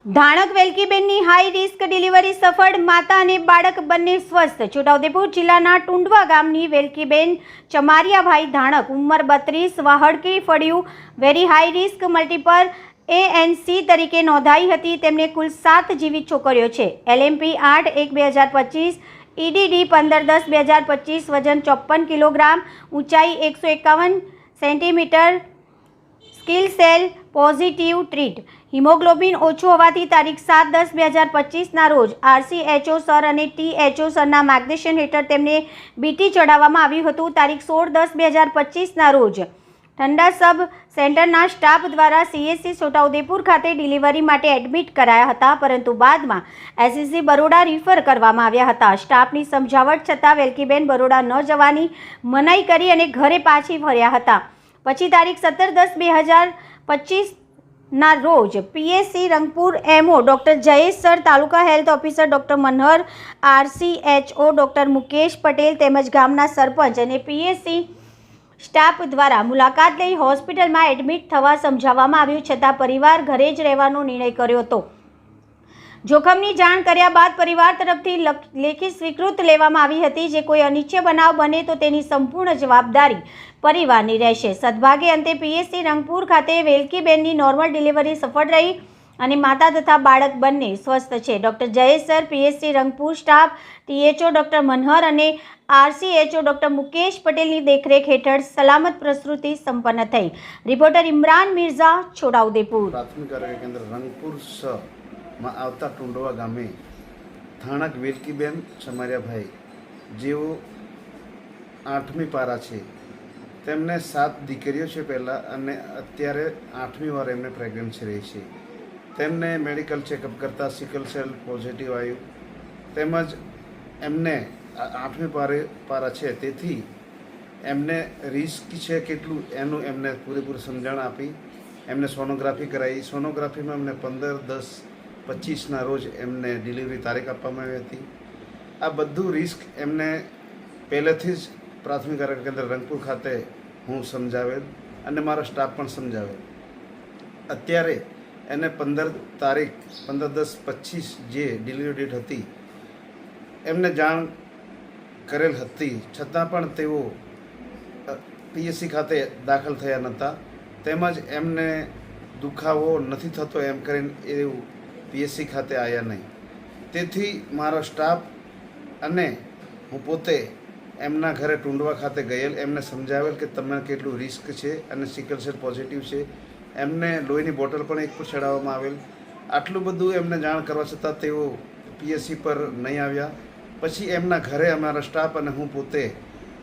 Dhanak વેલકીબેનની high risk delivery સફળ, માતા અને બાળક બંને સ્વસ્થ। છોટાઉદેપુર જિલ્લાના ટુંડવા ગામની વેલકીબેન ચમારિયાભાઈ ધાણક, ઉંમર 32, વાહડકી ફળિયું, very high risk multiple ANC તરીકે નોંધાઈ હતી। તેમને કુલ 7 જીવિત છોકરીઓ છે। LMP 8/1/2025, EDD 15/10/2025, વજન 54 કિલોગ્રામ, ઊંચાઈ 151 centimetre, skill cell positive treat, haemoglobin ઓછું હોવાથી તારીખ 7/10/2025ના રોજ RCHO સર અને THO સરના માર્ગદર્શન હેઠળ તેમને BT ચડાવવામાં આવ્યું હતું। તારીખ 16/10/2025ના રોજ ઠંડા સબ સેન્ટરના સ્ટાફ દ્વારા CSC છોટાઉદેપુર ખાતે ડિલિવરી માટે એડમિટ કરાયા હતા, પરંતુ બાદમાં SCC બરોડા રિફર કરવામાં આવ્યા હતા। સ્ટાફની સમજાવટ છતાં વેલકીબેન બરોડા ન જવાની મનાઈ કરી અને ઘરે પાછી ફર્યા હતા। પછી તારીખ 17/10/2025ના રોજ PSC Rangpur MO doctor Jayesh sir, taluka health officer doctor Manhar, RCHO doctor Mukesh Patel તેમજ ગામના સરપંચ અને PSC સ્ટાફ દ્વારા મુલાકાત લઈ હોસ્પિટલમાં એડમિટ થવા સમજાવવામાં આવ્યું, છતાં પરિવાર ઘરે જ રહેવાનો નિર્ણય કર્યો હતો। જોખમની જાણ કર્યા બાદ પરિવાર તરફથી લેખિત સ્વીકૃત લેવામાં આવી હતી। જે કોઈ અનિચ્છનીય બનાવ બને તો તેની સંપૂર્ણ જવાબદારી પરિવારની રહેશે। સદભાગ્યે અંતે PSC રંગપુર ખાતે વેલકીબેનની નોર્મલ ડિલિવરી સફળ રહી અને માતા તથા બાળક બંને સ્વસ્થ છે। Doctor Jayesh sir, PSC Rangpur staff, THO doctor Manhar અને RCHO ડૉક્ટર મુકેશ પટેલની દેખરેખ હેઠળ સલામત પ્રસૂતિ સંપન્ન થઈ। રિપોર્ટર ઇમરાન મિર્ઝા, છોટાઉદેપુર। પ્રાથમિક આરોગ્ય કેન્દ્ર રંગપુર માં આવતા ટુંડવા ગામે ધાણક વેલકીબેન ચમારિયાભાઈ, જેઓ 8મી પારા છે, તેમને 7 દીકરીઓ છે પહેલાં, અને અત્યારે 8મી વાર એમને પ્રેગ્નન્સી રહી છે। તેમને મેડિકલ ચેકઅપ કરતાં સિકલ સેલ પોઝિટિવ આવ્યું, તેમજ એમને 8મી પારા છે, તેથી એમને રિસ્ક છે કેટલું એનું એમને પૂરેપૂરી સમજણ આપી। એમને સોનોગ્રાફી કરાવી। સોનોગ્રાફીમાં એમને 15/10/25ના રોજ એમને ડિલિવરી તારીખ આપવામાં આવી હતી। આ બધું રિસ્ક એમને પહેલેથી જ પ્રાથમિક આરોગ્ય કેન્દ્ર રંગપુર ખાતે હું સમજાવેલ અને મારો સ્ટાફ પણ સમજાવેલ। અત્યારે એને 15/10/25 જે ડિલિવરી ડેટ હતી એમને જાણ કરેલ હતી, છતાં પણ તેઓ PSC ખાતે દાખલ થયા નહોતા, તેમજ એમને દુખાવો નથી થતો એમ કરીને એવું PSC ખાતે આવ્યા નહીં। તેથી મારો સ્ટાફ અને હું પોતે એમના ઘરે ટુંડવા ખાતે ગયેલ, એમને સમજાવેલ કે તમને કેટલું રિસ્ક છે અને સિકલ સેલ પોઝિટિવ છે। એમને લોહીની બોટલ પણ એક પર ચડાવવામાં આવેલ। આટલું બધું એમને જાણ કરવા છતાં તેઓ PSC પર નહીં આવ્યા। પછી એમના ઘરે અમારા સ્ટાફ અને હું પોતે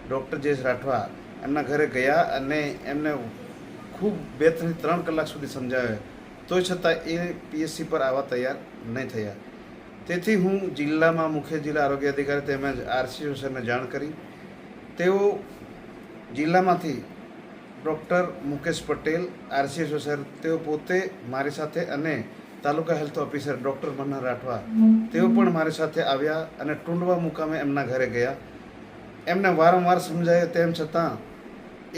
ડૉક્ટર જયેશ રાઠવા એમના ઘરે ગયા અને એમને ખૂબ 2 થી 3 કલાક સુધી સમજાવ્યા, તો છતાં એ PSC પર આવવા તૈયાર નહીં થયા। તેથી હું જિલ્લામાં મુખ્ય જિલ્લા આરોગ્ય અધિકારી તેમજ RCHO સરને જાણ કરી। તેઓ જિલ્લામાંથી doctor Mukesh Patel, RCHO sir, તેઓ પોતે મારી સાથે અને taluka health officer doctor Manhar Rathwa તેઓ પણ મારી સાથે આવ્યા અને ટુંડવા મુકામે એમના ઘરે ગયા। એમને વારંવાર સમજાવ્યું, તેમ છતાં એ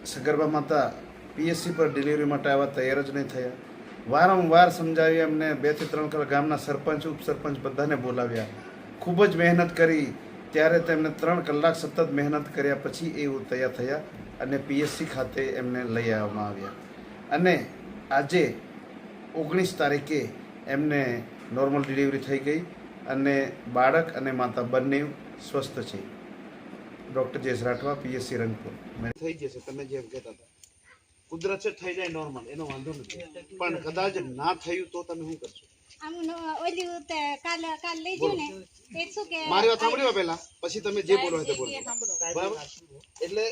સગર્ભા માતા PSC પર ડિલિવરી માટે આવવા તૈયાર જ નહીં થયા। વારંવાર સમજાવ્યું એમને, 2 થી 3 કલાક ગામના સરપંચ, ઉપસરપંચ બધાને બોલાવ્યા, ખૂબ જ મહેનત કરી। ત્યારે તેમને 3 કલાક સતત મહેનત કર્યા પછી એવું તૈયાર થયા અને PSC ખાતે એમને લઈ આવવામાં આવ્યા અને આજે 19 તારીખે એમને નોર્મલ ડિલિવરી થઈ ગઈ અને બાળક અને માતા બંને સ્વસ્થ છે। Doctor Jayesh Rathwa, PSC Rangpur. થઈ જશે, તમે જેમ કહેતા હતા કુદરત છે થઈ જાય નોર્મલ, એનો વાંધો નથી, પણ કદાચ ના થયું તો તમે શું કરશો? મારી વાત સાંભળ્યો પહેલા, પછી તમે જે બોલો તે બોલો, બરાબર? એટલે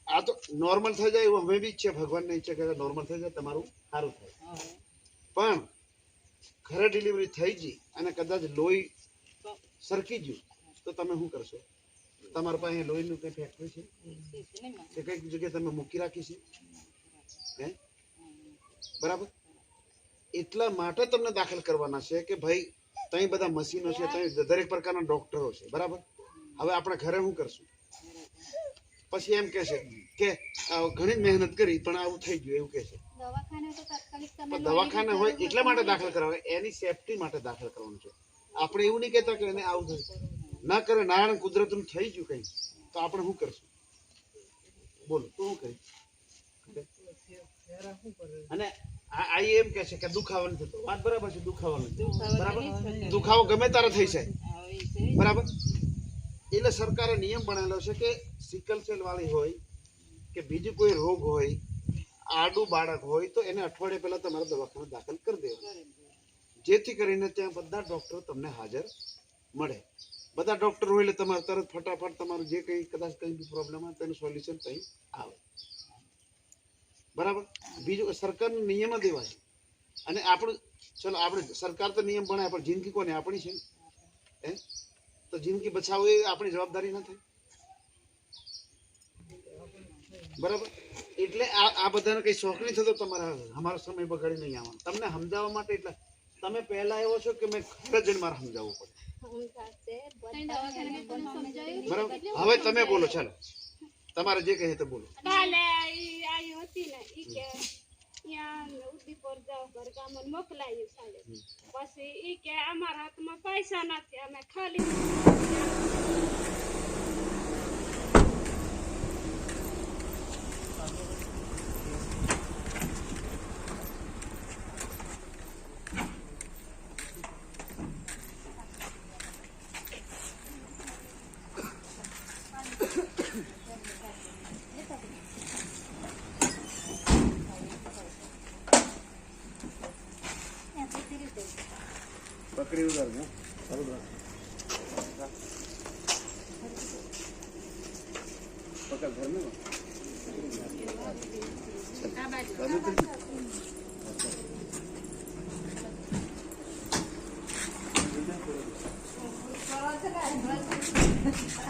આ તો નોર્મલ થઈ જાય એવું અમે બી ઈચ્છે, ભગવાનની ઈચ્છે કે નોર્મલ થઈ જાય, તમારું સારું થાય। પણ ઘરે ડિલિવરી થઈ ગઈ અને કદાચ લોહી સરકી ગયું તો તમે શું કરશો? તમારા પાસે લોહીનું કંઈ ફેક્ટરી છે કે કઈક જગ્યાએ તમે મૂકી રાખી છે? હે, બરાબર? એટલા માટે તમને દાખલ કરવાના છે કે ભાઈ ત્યાં બધા મશીનો છે, ત્યાં દરેક પ્રકારના ડૉક્ટરો છે, બરાબર? હવે આપણે ઘરે શું કરશું? પછી એમ કહેશે કે ઘણી મહેનત કરી પણ આવું થઈ ગયું એવું કહેશે। પણ દવાખાને હોય એટલા માટે દાખલ કરાવે, એની સેફટી માટે દાખલ કરવાનું છે. આપણે એવું નહીં કહેતા કે એને આવું થયું ના કરે, નારાયણ કુદરતનું થઈ ગયું કઈ તો આપણે શું કરશું? બોલો તો શું કરી? અને આ એમ કે છે કે દુખાવો નથી થતો. વાત બરાબર છે, દુખાવો નથી બરાબર. દુખાવો ગમે તારે થઈ જાય બરાબર. એટલે સરકારે નિયમ બનાવેલો છે કે સિકલ સેલ વાળી હોય કે બીજું કોઈ રોગ હોય, આડું બાળક હોય તો એને અઠવાડિયે પહેલા તમારે દવાખાને દાખલ કરી દેવાનું, જેથી કરીને ત્યાં બધા ડોક્ટર તમને હાજર મળે. બધા ડોક્ટર હોય એટલે તમારે તરત ફટાફટ તમારું જે કંઈ કદાચ કંઈ બી પ્રોબ્લેમ હોય તેનું સોલ્યુશન ત્યાં આવે બરાબર. બીજું સરકારનો નિયમ જ એવા છે. અને આપણું ચલો આપણે સરકાર તો નિયમ બનાવે પણ જિંદગી કોને? આપણી છે ને. તો જિંદગી બચાવવી એ આપણી જવાબદારી ન થાય બરાબર. એટલે આ બધાને કઈ શોખ નહીં થતો તમારા અમારો સમય બગાડી નહીં આવવાનો. તમને સમજાવવા માટે એટલે તમે પહેલા એવો છો કે મેં ઘરે જઈને મારે સમજાવવું પડે બરાબર. હવે તમે બોલો, ચાલો તમારે જે કહે તો બોલો. કાલે આવી હતી ને ઈ કે ત્યાં ઉદીપુર જાવ ઘરગામમાં મોકલાયું સાલે. પછી ઈ કે અમારા હાથમાં પૈસા નથી, અમે ખાલી पकड़ी उधर में पकड़ घर में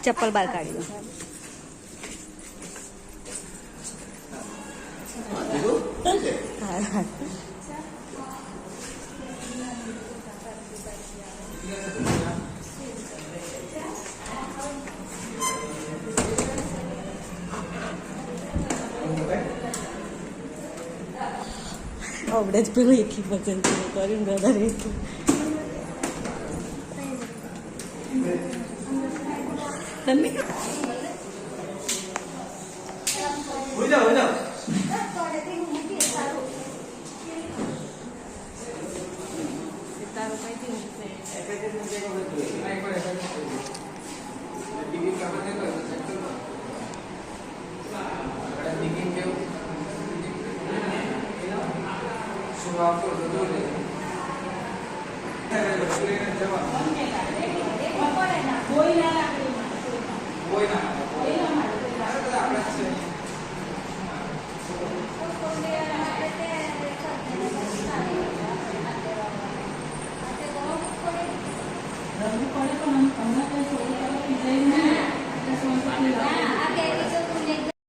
ચપ્પલ બહાર કાઢી દો. આવડે જ પેલું એથી પસંદ કર્યું બ્રધર એથી તમે આ કેરી તો